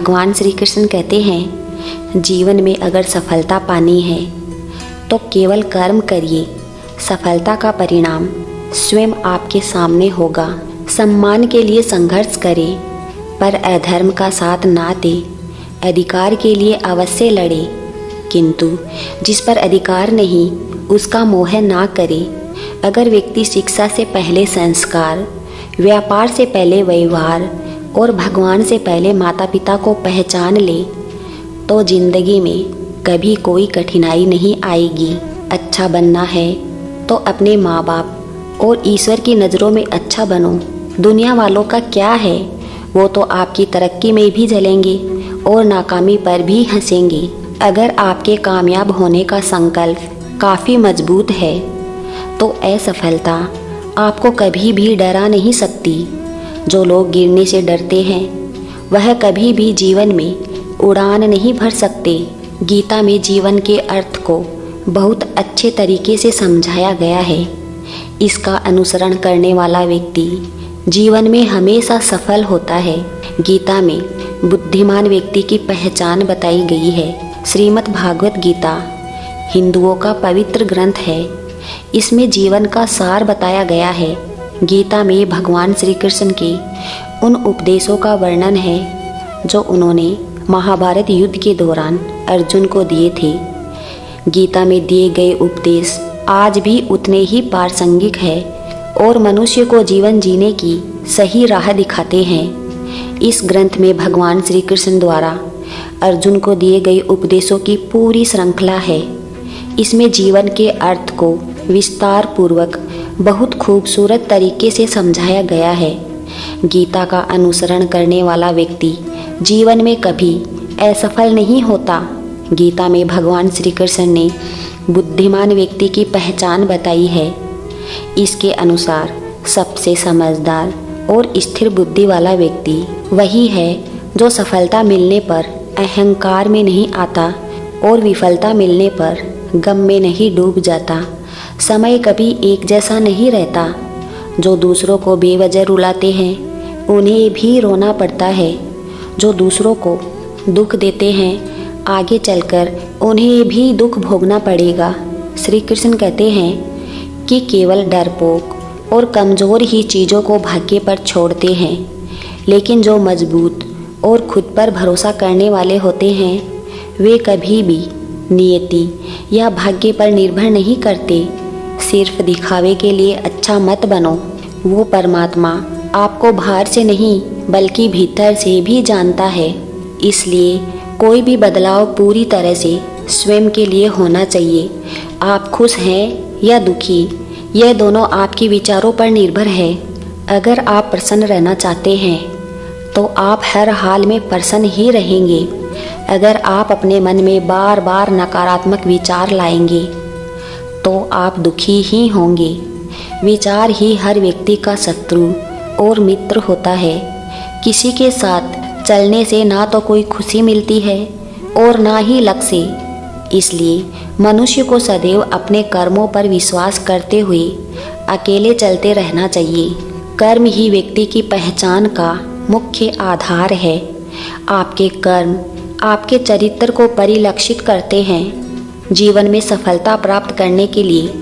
भगवान श्री कृष्ण कहते हैं, जीवन में अगर सफलता पानी है तो केवल कर्म करिए। सफलता का परिणाम स्वयं आपके सामने होगा। सम्मान के लिए संघर्ष करें, पर अधर्म का साथ ना दे। अधिकार के लिए अवश्य लड़े, किंतु जिस पर अधिकार नहीं उसका मोह ना करे। अगर व्यक्ति शिक्षा से पहले संस्कार, व्यापार से पहले व्यवहार और भगवान से पहले माता पिता को पहचान ले तो जिंदगी में कभी कोई कठिनाई नहीं आएगी। अच्छा बनना है तो अपने माँ बाप और ईश्वर की नज़रों में अच्छा बनो। दुनिया वालों का क्या है, वो तो आपकी तरक्की में भी जलेंगे और नाकामी पर भी हंसेंगे। अगर आपके कामयाब होने का संकल्प काफ़ी मजबूत है तो असफलता आपको कभी भी डरा नहीं सकती। जो लोग गिरने से डरते हैं वह कभी भी जीवन में उड़ान नहीं भर सकते। गीता में जीवन के अर्थ को बहुत अच्छे तरीके से समझाया गया है। इसका अनुसरण करने वाला व्यक्ति जीवन में हमेशा सफल होता है। गीता में बुद्धिमान व्यक्ति की पहचान बताई गई है। श्रीमद् भागवत गीता हिंदुओं का पवित्र ग्रंथ है। इसमें जीवन का सार बताया गया है। गीता में भगवान श्री कृष्ण के उन उपदेशों का वर्णन है जो उन्होंने महाभारत युद्ध के दौरान अर्जुन को दिए थे। गीता में दिए गए उपदेश आज भी उतने ही प्रासंगिक है और मनुष्य को जीवन जीने की सही राह दिखाते हैं। इस ग्रंथ में भगवान श्री कृष्ण द्वारा अर्जुन को दिए गए उपदेशों की पूरी श्रृंखला है। इसमें जीवन के अर्थ को विस्तार पूर्वक बहुत खूबसूरत तरीके से समझाया गया है। गीता का अनुसरण करने वाला व्यक्ति जीवन में कभी असफल नहीं होता। गीता में भगवान श्री कृष्ण ने बुद्धिमान व्यक्ति की पहचान बताई है। इसके अनुसार सबसे समझदार और स्थिर बुद्धि वाला व्यक्ति वही है जो सफलता मिलने पर अहंकार में नहीं आता और विफलता मिलने पर गम में नहीं डूब जाता। समय कभी एक जैसा नहीं रहता। जो दूसरों को बेवजह रुलाते हैं उन्हें भी रोना पड़ता है। जो दूसरों को दुख देते हैं आगे चलकर उन्हें भी दुख भोगना पड़ेगा। श्री कृष्ण कहते हैं कि केवल डरपोक और कमज़ोर ही चीज़ों को भाग्य पर छोड़ते हैं, लेकिन जो मजबूत और खुद पर भरोसा करने वाले होते हैं वे कभी भी नियति या भाग्य पर निर्भर नहीं करते। सिर्फ दिखावे के लिए अच्छा मत बनो। वो परमात्मा आपको बाहर से नहीं बल्कि भीतर से भी जानता है। इसलिए कोई भी बदलाव पूरी तरह से स्वयं के लिए होना चाहिए। आप खुश हैं या दुखी, यह दोनों आपके विचारों पर निर्भर है। अगर आप प्रसन्न रहना चाहते हैं तो आप हर हाल में प्रसन्न ही रहेंगे। अगर आप अपने मन में बार बार नकारात्मक विचार लाएंगे तो आप दुखी ही होंगे। विचार ही हर व्यक्ति का शत्रु और मित्र होता है। किसी के साथ चलने से ना तो कोई खुशी मिलती है और ना ही लक्ष्य। इसलिए मनुष्य को सदैव अपने कर्मों पर विश्वास करते हुए अकेले चलते रहना चाहिए। कर्म ही व्यक्ति की पहचान का मुख्य आधार है। आपके कर्म आपके चरित्र को परिलक्षित करते हैं। जीवन में सफलता प्राप्त करने के लिए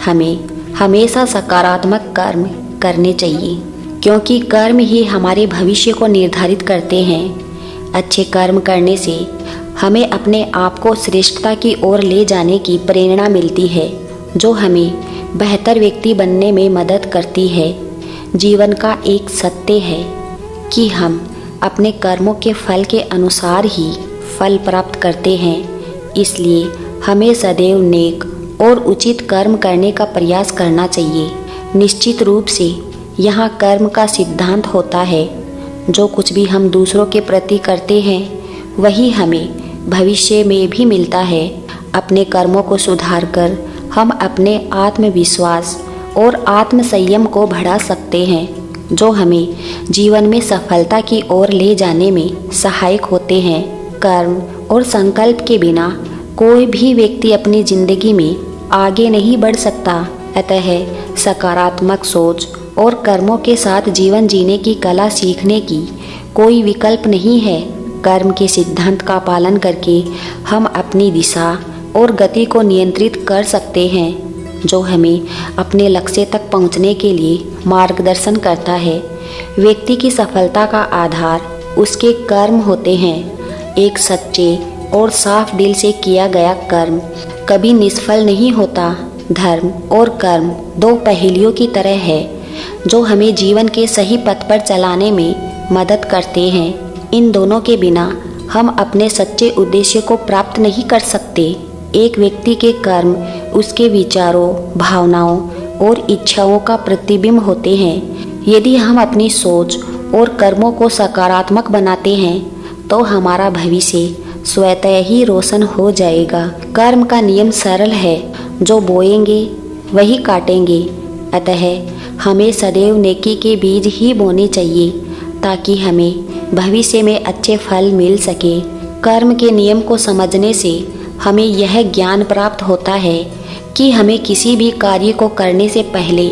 हमें हमेशा सकारात्मक कर्म करने चाहिए, क्योंकि कर्म ही हमारे भविष्य को निर्धारित करते हैं। अच्छे कर्म करने से हमें अपने आप को श्रेष्ठता की ओर ले जाने की प्रेरणा मिलती है, जो हमें बेहतर व्यक्ति बनने में मदद करती है। जीवन का एक सत्य है कि हम अपने कर्मों के फल के अनुसार ही फल प्राप्त करते हैं। इसलिए हमें सदैव नेक और उचित कर्म करने का प्रयास करना चाहिए। निश्चित रूप से यहाँ कर्म का सिद्धांत होता है। जो कुछ भी हम दूसरों के प्रति करते हैं वही हमें भविष्य में भी मिलता है। अपने कर्मों को सुधार कर हम अपने आत्मविश्वास और आत्मसंयम को बढ़ा सकते हैं, जो हमें जीवन में सफलता की ओर ले जाने में सहायक होते हैं। कर्म और संकल्प के बिना कोई भी व्यक्ति अपनी जिंदगी में आगे नहीं बढ़ सकता। अतः सकारात्मक सोच और कर्मों के साथ जीवन जीने की कला सीखने की कोई विकल्प नहीं है। कर्म के सिद्धांत का पालन करके हम अपनी दिशा और गति को नियंत्रित कर सकते हैं, जो हमें अपने लक्ष्य तक पहुंचने के लिए मार्गदर्शन करता है। व्यक्ति की सफलता का आधार उसके कर्म होते हैं। एक सच्चे और साफ दिल से किया गया कर्म कभी निष्फल नहीं होता। धर्म और कर्म दो पहेलियों की तरह है जो हमें जीवन के सही पथ पर चलाने में मदद करते हैं। इन दोनों के बिना हम अपने सच्चे उद्देश्य को प्राप्त नहीं कर सकते। एक व्यक्ति के कर्म उसके विचारों, भावनाओं और इच्छाओं का प्रतिबिंब होते हैं। यदि हम अपनी सोच और कर्मों को सकारात्मक बनाते हैं तो हमारा भविष्य स्वतः ही रोशन हो जाएगा। कर्म का नियम सरल है, जो बोएंगे वही काटेंगे। अतः हमें सदैव नेकी के बीज ही बोने चाहिए ताकि हमें भविष्य में अच्छे फल मिल सके। कर्म के नियम को समझने से हमें यह ज्ञान प्राप्त होता है कि हमें किसी भी कार्य को करने से पहले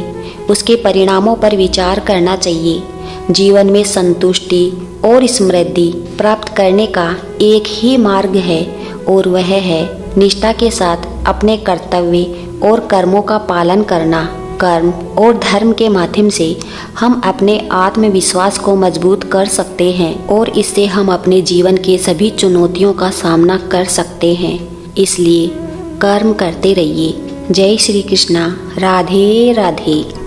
उसके परिणामों पर विचार करना चाहिए। जीवन में संतुष्टि और समृद्धि प्राप्त करने का एक ही मार्ग है और वह है निष्ठा के साथ अपने कर्तव्य और कर्मों का पालन करना। कर्म और धर्म के माध्यम से हम अपने आत्मविश्वास को मजबूत कर सकते हैं और इससे हम अपने जीवन के सभी चुनौतियों का सामना कर सकते हैं। इसलिए कर्म करते रहिए। जय श्री कृष्णा। राधे राधे।